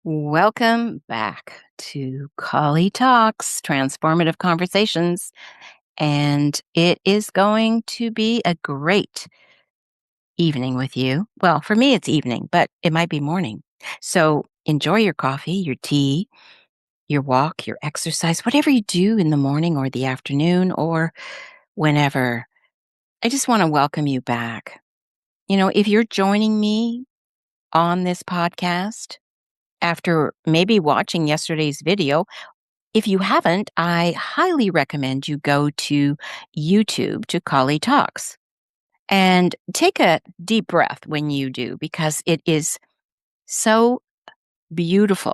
Welcome back to Colli Talks, transformative conversations. And it is going to be a great evening with you. Well, for me, it's evening, but it might be morning. So enjoy your coffee, your tea, your walk, your exercise, whatever you do in the morning or the afternoon or whenever. I just want to welcome you back. If you're joining me on this podcast after maybe watching yesterday's video, if you haven't, I highly recommend you go to YouTube to Colli Talks and take a deep breath when you do because it is so beautiful.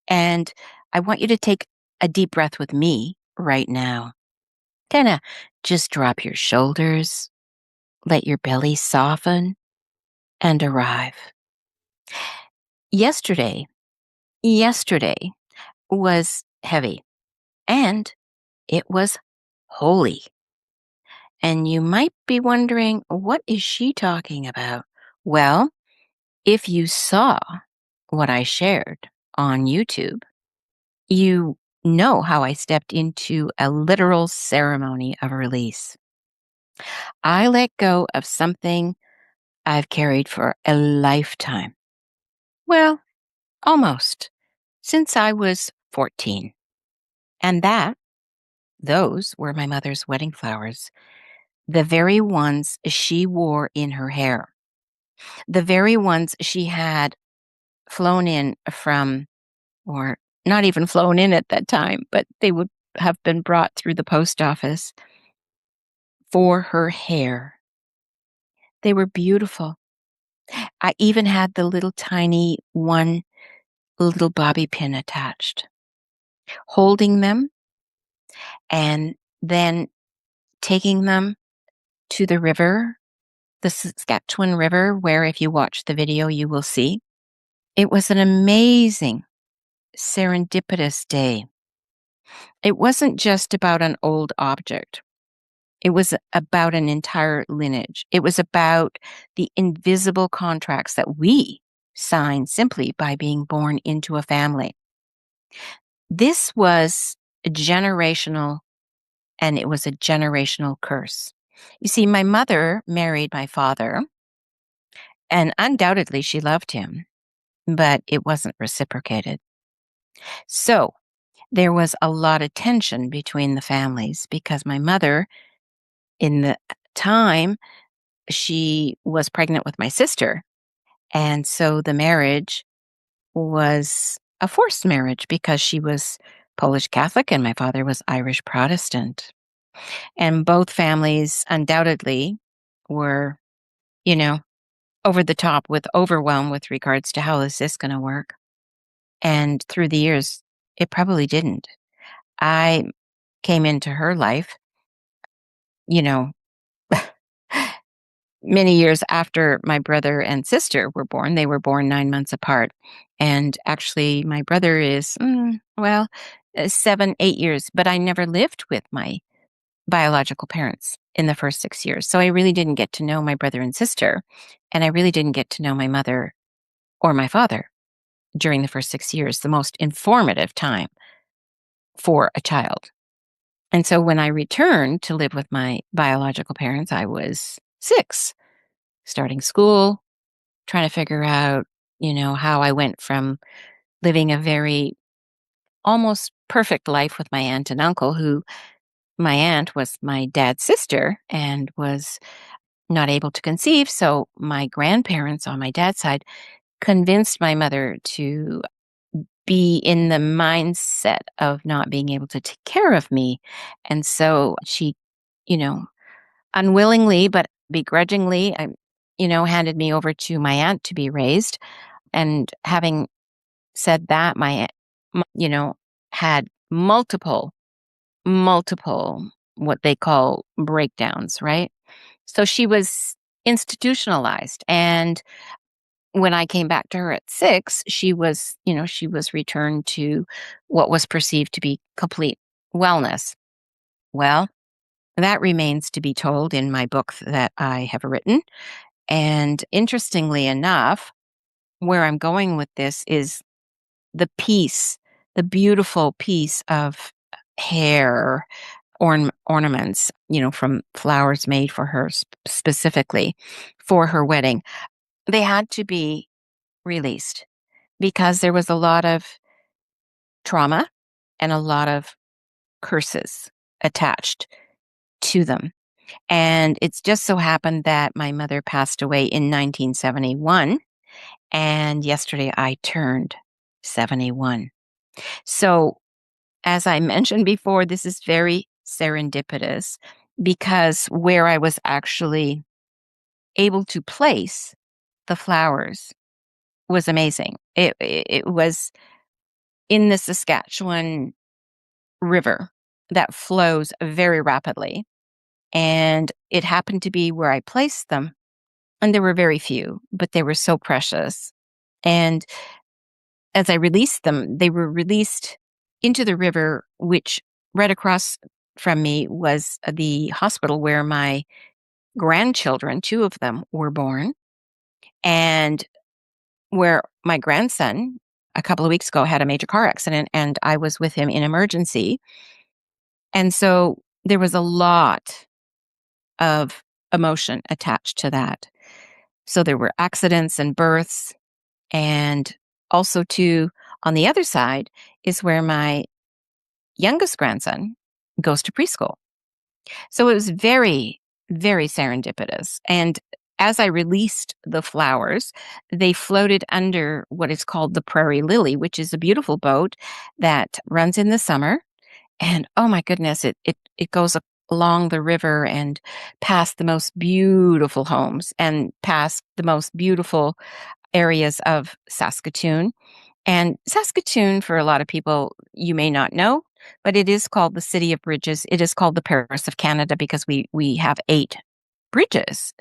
And I want you to take a deep breath with me right now. Kind of just drop your shoulders, let your belly soften and arrive. Yesterday was heavy and it was holy. And you might be wondering, what is she talking about? Well, if you saw what I shared on YouTube, you know how I stepped into a literal ceremony of release. I let go of something I've carried for a lifetime. Well, almost, since I was 14. And those were my mother's wedding flowers, the very ones she wore in her hair. The very ones she had flown in from, or not even flown in at that time, but they would have been brought through the post office for her hair. They were beautiful. I even had the little tiny one little bobby pin attached. Holding them and then taking them to the river, the Saskatchewan River, where if you watch the video, you will see. It was an amazing, serendipitous day. It wasn't just about an old object. It was about an entire lineage. It was about the invisible contracts that we sign simply by being born into a family. This was generational, and it was a generational curse. You see, my mother married my father, and undoubtedly she loved him, but it wasn't reciprocated. So there was a lot of tension between the families because my mother, in the time, she was pregnant with my sister. And so the marriage was a forced marriage because she was Polish Catholic and my father was Irish Protestant. And both families undoubtedly were, you know, over the top with overwhelm with regards to how is this going to work. And through the years, it probably didn't. I came into her life, you know, many years after my brother and sister were born. They were born 9 months apart. And actually, my brother is, 7, 8 years, but I never lived with my biological parents in the first 6 years. So I really didn't get to know my brother and sister. And I really didn't get to know my mother or my father during the first 6 years, the most informative time for a child. And so when I returned to live with my biological parents, I was 6, starting school, trying to figure out, how I went from living a very almost perfect life with my aunt and uncle, who my aunt was my dad's sister and was not able to conceive. So my grandparents on my dad's side convinced my mother to be in the mindset of not being able to take care of me. And so she, you know, unwillingly but begrudgingly, handed me over to my aunt to be raised. And having said that, my aunt, had multiple what they call breakdowns, right? So she was institutionalized. And when I came back to her at 6, she was returned to what was perceived to be complete wellness. Well, that remains to be told in my book that I have written. And interestingly enough, where I'm going with this is the piece, the beautiful piece of hair ornaments, from flowers made for her specifically for her wedding, they had to be released because there was a lot of trauma and a lot of curses attached to them. And it's just so happened that my mother passed away in 1971, and yesterday I turned 71. So, as I mentioned before, this is very serendipitous because where I was actually able to place the flowers was amazing. It was in the Saskatchewan River that flows very rapidly, and it happened to be where I placed them, and there were very few, but they were so precious. And as I released them, they were released into the river, which right across from me was the hospital where my grandchildren, 2 of them, were born, and where my grandson, a couple of weeks ago, had a major car accident, and I was with him in emergency. And so there was a lot of emotion attached to that. So there were accidents and births, and also too, on the other side is where my youngest grandson goes to preschool. So it was very, very serendipitous. And as I released the flowers, they floated under what is called the prairie lily, which is a beautiful boat that runs in the summer. And oh my goodness, it goes along the river and past the most beautiful homes and past the most beautiful areas of Saskatoon. And Saskatoon, for a lot of people, you may not know, but it is called the City of Bridges. It is called the Paris of Canada because we have 8 bridges.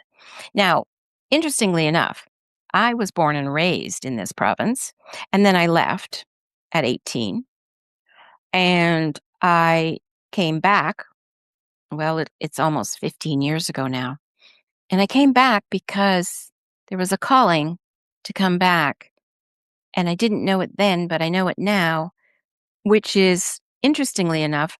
Now, interestingly enough, I was born and raised in this province, and then I left at 18, and I came back. Well, it's almost 15 years ago now. And I came back because there was a calling to come back. And I didn't know it then, but I know it now, which is, interestingly enough,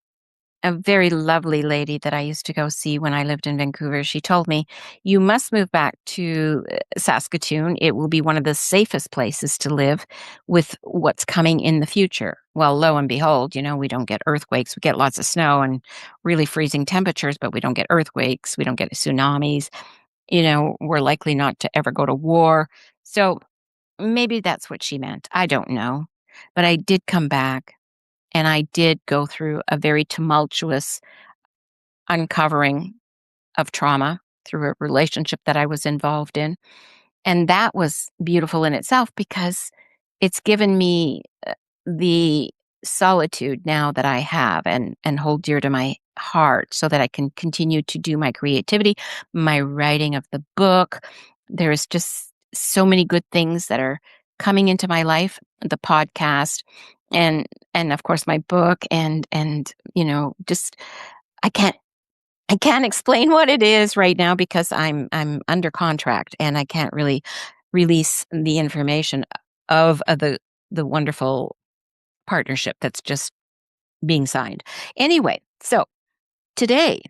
a very lovely lady that I used to go see when I lived in Vancouver. She told me, "You must move back to Saskatoon. It will be one of the safest places to live with what's coming in the future." Well, lo and behold, we don't get earthquakes. We get lots of snow and really freezing temperatures, but we don't get earthquakes. We don't get tsunamis. We're likely not to ever go to war. So maybe that's what she meant. I don't know. But I did come back, and I did go through a very tumultuous uncovering of trauma through a relationship that I was involved in. And that was beautiful in itself because it's given me the solitude now that I have and hold dear to my heart so that I can continue to do my creativity, my writing of the book. There's just so many good things that are coming into my life, the podcast and of course my book and just I can't I can't explain what it is right now because I'm under contract and I can't really release the information of the wonderful partnership that's just being signed. Anyway, so today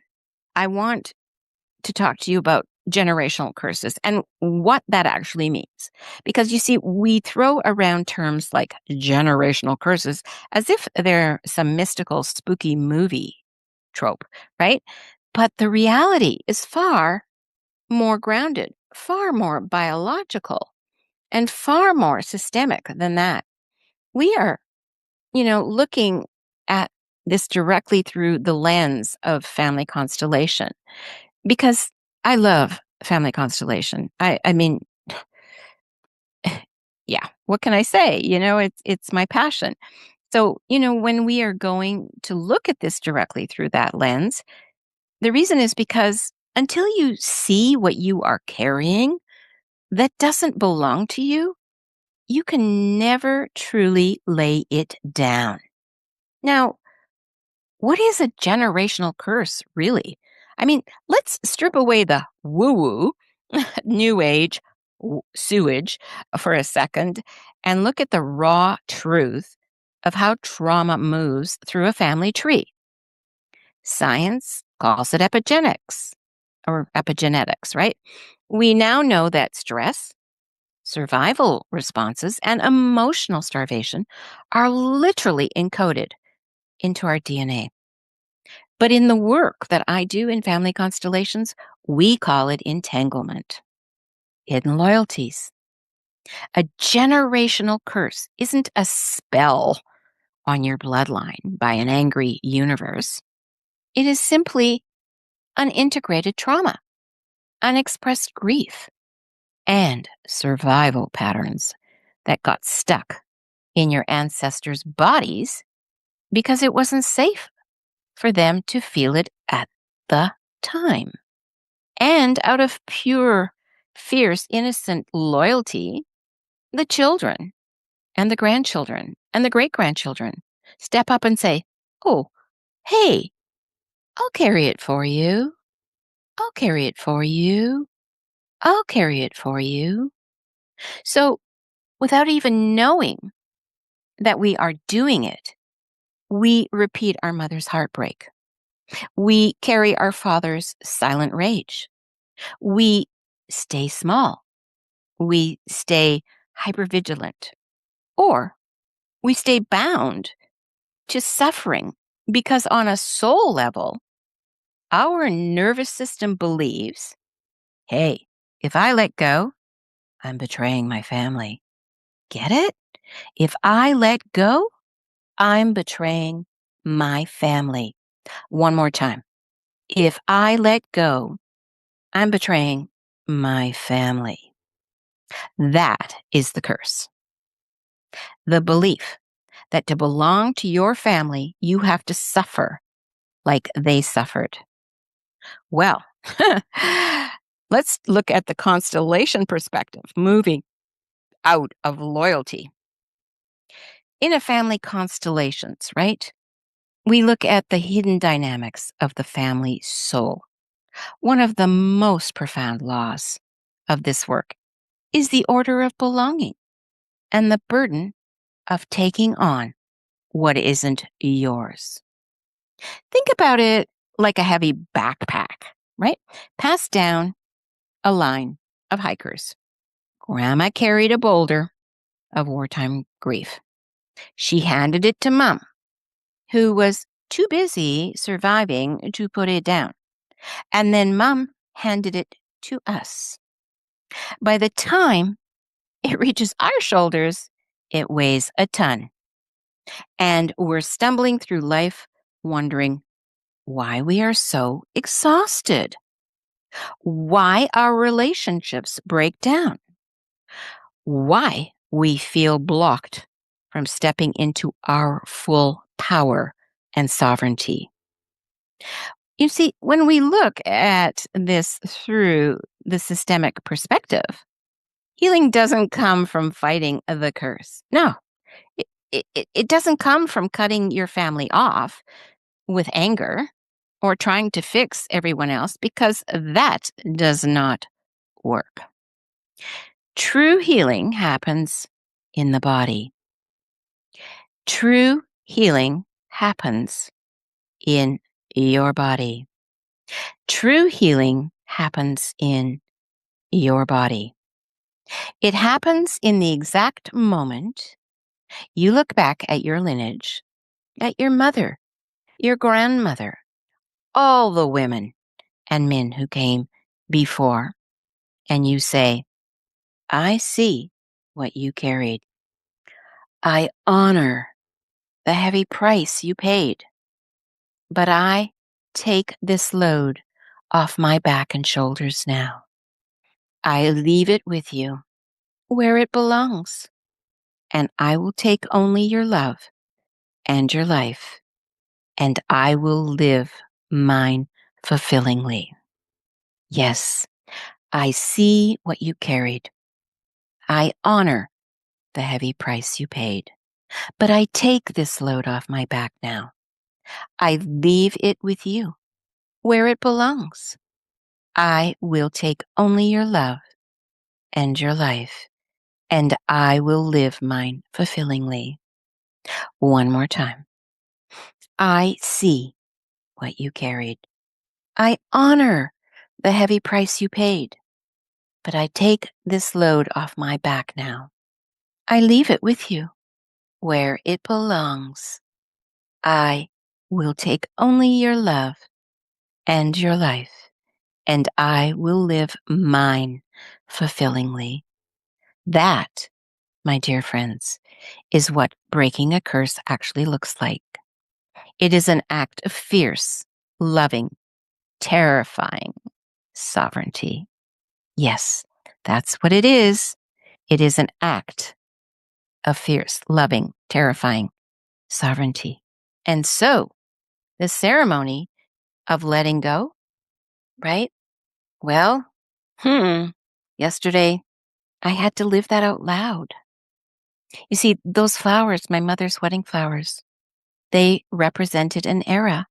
I want to talk to you about generational curses and what that actually means. Because you see, we throw around terms like generational curses as if they're some mystical, spooky movie trope, right? But the reality is far more grounded, far more biological, and far more systemic than that. We are, looking at this directly through the lens of family constellation because I love family constellation. I mean, yeah, what can I say? It's my passion. So, when we are going to look at this directly through that lens, the reason is because until you see what you are carrying that doesn't belong to you, you can never truly lay it down. Now, what is a generational curse, really? I mean, let's strip away the woo woo, new age, sewage for a second and look at the raw truth of how trauma moves through a family tree. Science calls it epigenetics, right? We now know that stress, survival responses, and emotional starvation are literally encoded into our DNA. But in the work that I do in family constellations, we call it entanglement, hidden loyalties. A generational curse isn't a spell on your bloodline by an angry universe. It is simply unintegrated trauma, unexpressed grief, and survival patterns that got stuck in your ancestors' bodies because it wasn't safe for them to feel it at the time. And out of pure, fierce, innocent loyalty, the children and the grandchildren and the great grandchildren step up and say, "Oh, hey, I'll carry it for you. I'll carry it for you. I'll carry it for you." So, without even knowing that we are doing it, we repeat our mother's heartbreak. We carry our father's silent rage. We stay small. We stay hypervigilant. Or we stay bound to suffering because, on a soul level, our nervous system believes, hey, if I let go, I'm betraying my family. Get it? If I let go, I'm betraying my family. One more time. If I let go, I'm betraying my family. That is the curse. The belief that to belong to your family, you have to suffer like they suffered. Well, let's look at the constellation perspective, moving out of loyalty. In a family constellations, right? We look at the hidden dynamics of the family soul. One of the most profound laws of this work is the order of belonging and the burden of taking on what isn't yours. Think about it like a heavy backpack, right? Passed down a line of hikers. Grandma carried a boulder of wartime grief. She handed it to Mom, who was too busy surviving to put it down. And then Mom handed it to us. By the time it reaches our shoulders, it weighs a ton. And we're stumbling through life wondering why we are so exhausted, why our relationships break down, why we feel blocked from stepping into our full power and sovereignty. You see, when we look at this through the systemic perspective, healing doesn't come from fighting the curse. No, it doesn't come from cutting your family off with anger or trying to fix everyone else, because that does not work. True healing happens in the body. True healing happens in your body. True healing happens in your body. It happens in the exact moment you look back at your lineage, at your mother, your grandmother, all the women and men who came before, and you say, I see what you carried. I honor the heavy price you paid, but I take this load off my back and shoulders now. I leave it with you where it belongs, and I will take only your love and your life, and I will live mine fulfillingly. Yes, I see what you carried. I honor the heavy price you paid, but I take this load off my back now. I leave it with you where it belongs. I will take only your love and your life, and I will live mine fulfillingly. One more time. I see what you carried. I honor the heavy price you paid, but I take this load off my back now. I leave it with you where it belongs. I will take only your love and your life, and I will live mine fulfillingly. That, my dear friends, is what breaking a curse actually looks like. It is an act of fierce, loving, terrifying sovereignty. Yes, that's what it is. It is an act of fierce, loving, terrifying sovereignty. And so, the ceremony of letting go, right? Well, yesterday I had to live that out loud. You see, those flowers, my mother's wedding flowers, they represented an era,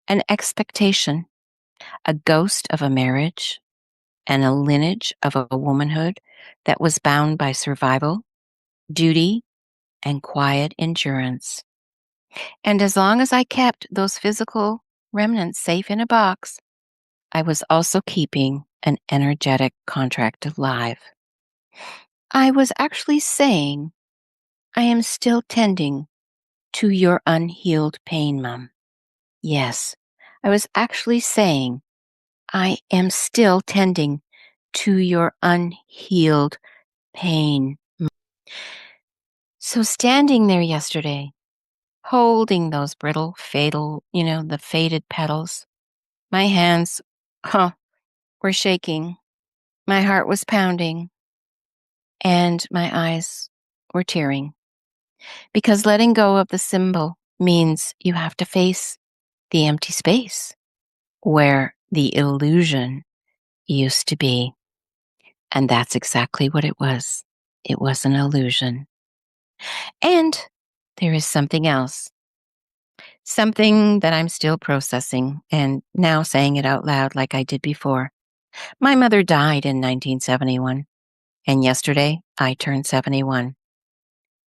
an expectation, a ghost of a marriage, and a lineage of a womanhood that was bound by survival, duty, and quiet endurance. And as long as I kept those physical remnants safe in a box, I was also keeping an energetic contract alive. I was actually saying, I am still tending to your unhealed pain, Mum. Yes, I was actually saying, I am still tending to your unhealed pain. So standing there yesterday, holding those brittle, fatal, the faded petals, my hands, were shaking. My heart was pounding and my eyes were tearing because letting go of the symbol means you have to face the empty space where the illusion used to be. And that's exactly what it was. It was an illusion. And there is something else, something that I'm still processing and now saying it out loud like I did before. My mother died in 1971, and yesterday I turned 71.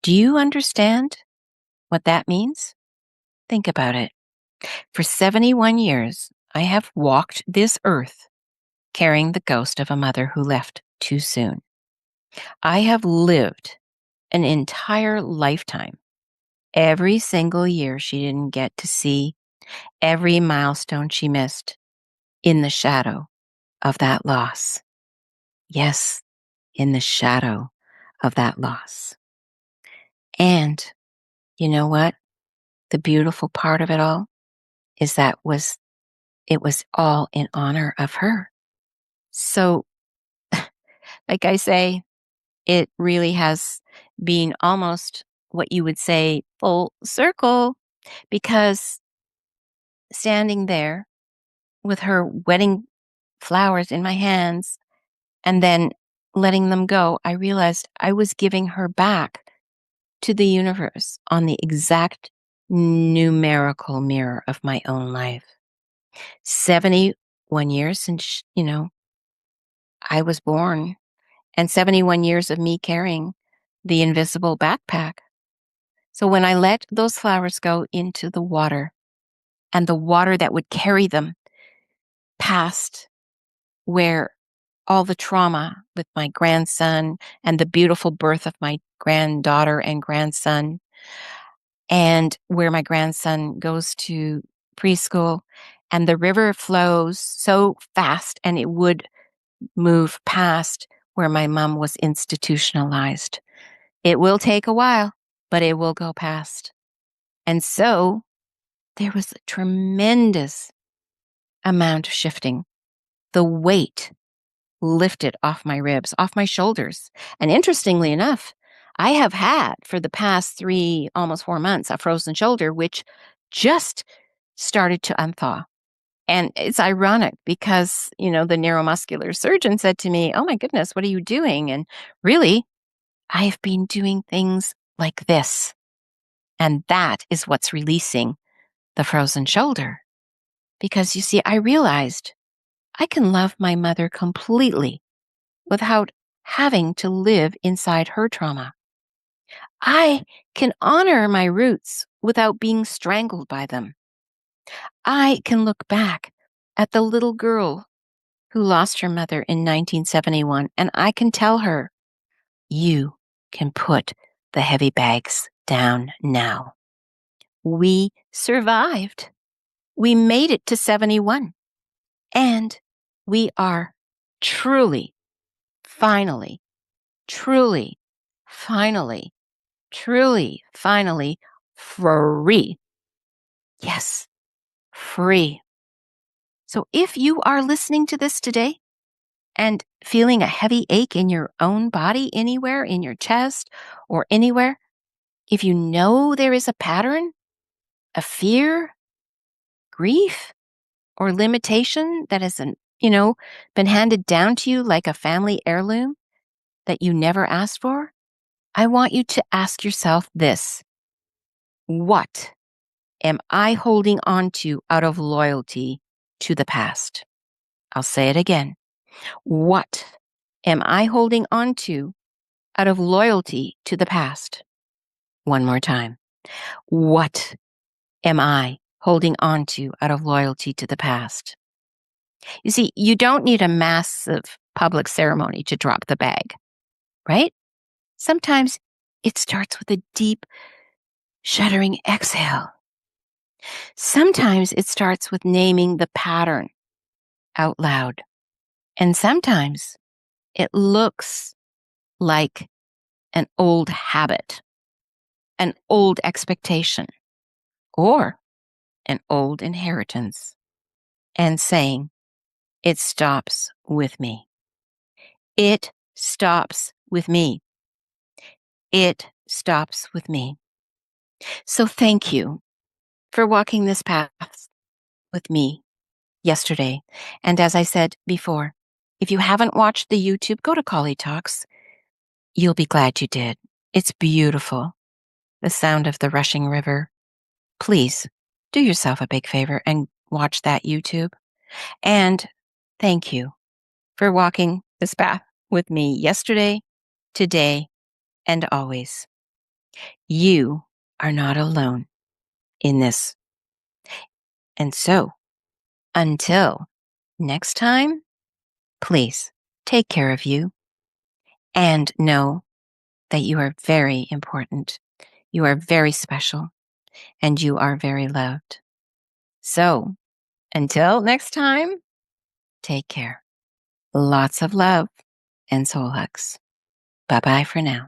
Do you understand what that means? Think about it. For 71 years, I have walked this earth carrying the ghost of a mother who left too soon. I have lived an entire lifetime. Every single year she didn't get to see, every milestone she missed in the shadow of that loss. Yes, in the shadow of that loss. And you know what? The beautiful part of it all is it was all in honor of her. So, like I say, it really has been almost what you would say full circle, because standing there with her wedding flowers in my hands and then letting them go, I realized I was giving her back to the universe on the exact numerical mirror of my own life. 71 years since, I was born, and 71 years of me carrying the invisible backpack. So when I let those flowers go into the water, and the water that would carry them past where all the trauma with my grandson and the beautiful birth of my granddaughter and grandson, and where my grandson goes to preschool, and the river flows so fast and it would move past where my mom was institutionalized. It will take a while, but it will go past. And so there was a tremendous amount of shifting. The weight lifted off my ribs, off my shoulders. And interestingly enough, I have had for the past 3, almost 4 months, a frozen shoulder, which just started to unthaw. And it's ironic because, the neuromuscular surgeon said to me, "Oh my goodness, what are you doing?" And really, I've been doing things like this. And that is what's releasing the frozen shoulder. Because you see, I realized I can love my mother completely without having to live inside her trauma. I can honor my roots without being strangled by them. I can look back at the little girl who lost her mother in 1971, and I can tell her, you can put the heavy bags down now. We survived. We made it to 71. And we are truly, finally, truly, finally, truly, finally free. Yes, free. So if you are listening to this today and feeling a heavy ache in your own body, anywhere in your chest or anywhere, if you know there is a pattern, a fear, grief, or limitation that hasn't, been handed down to you like a family heirloom that you never asked for, I want you to ask yourself this: what am I holding on to out of loyalty to the past? I'll say it again. What am I holding on to out of loyalty to the past? One more time. What am I holding on to out of loyalty to the past? You see, you don't need a massive public ceremony to drop the bag, right? Sometimes it starts with a deep, shuddering exhale. Sometimes it starts with naming the pattern out loud. And sometimes it looks like an old habit, an old expectation, or an old inheritance, and saying, it stops with me. It stops with me. It stops with me. So thank you for walking this path with me yesterday. And as I said before, if you haven't watched the YouTube, go to Colli Talks. You'll be glad you did. It's beautiful. The sound of the rushing river. Please do yourself a big favor and watch that YouTube. And thank you for walking this path with me yesterday, today, and always. You are not alone in this. And so, until next time, please take care of you and know that you are very important. You are very special and you are very loved. So, until next time, take care. Lots of love and soul hugs. Bye bye for now.